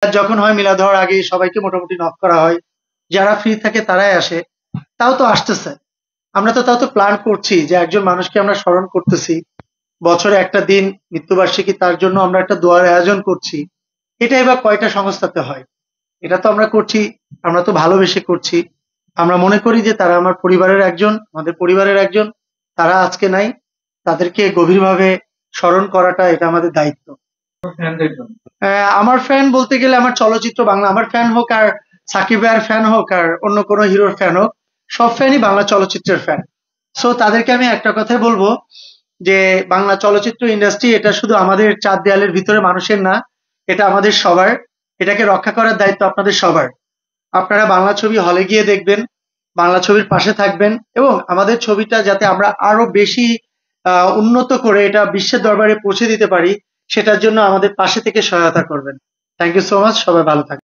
যখন হয় মিলাদ হওয়ার আগে সবাইকে মোটামুটি নক করা হয়। যারা ফ্রি থাকে তারাই আসে। তাও তো আসতেছে। আমরা তো তাও তো প্ল্যান করছি যে একজন মানুষকে আমরা স্মরণ করতেছি। বছরে একটা দিন মৃত্যুবার্ষিকী তার জন্য আমরা একটা দোয়ার আয়োজন করছি। এটাই বা কয়টা সংস্থাতে হয়? এটা তো আমরা করছি, আমরা তো ভালোবেসে করছি। আমরা মনে করি যে তারা আমার পরিবারের একজন, আমাদের পরিবারের একজন। তারা আজকে নাই। তাদেরকে গভীরভাবে স্মরণ করাটা এটা আমাদের দায়িত্ব। আমার ফ্যান বলতে গেলে আমার চলচ্চিত্র বাংলা আমার ফ্যান হোক আর সাকিব ভাইয়ের ফ্যান হোক আর অন্য কোনো হিরোর ফ্যান হোক, সব ফ্যানই বাংলা চলচ্চিত্রের ফ্যান। সো তাদেরকে আমি একটা কথাই বলবো যে বাংলা চলচ্চিত্র ইন্ডাস্ট্রি এটা শুধু আমাদের চার দেয়ালের ভিতরে মানুষের না, এটা আমাদের সবার। এটাকে রক্ষা করার দায়িত্ব আপনাদের সবার। আপনারা বাংলা ছবি হলে গিয়ে দেখবেন, বাংলা ছবির পাশে থাকবেন এবং আমাদের ছবিটা যাতে আমরা আরো বেশি উন্নত করে এটা বিশ্বের দরবারে পৌঁছে দিতে পারি, সেটার জন্য আমাদের পাশে থেকে সহায়তা করবেন। Thank you so much. সবাই ভালো থাকবেন।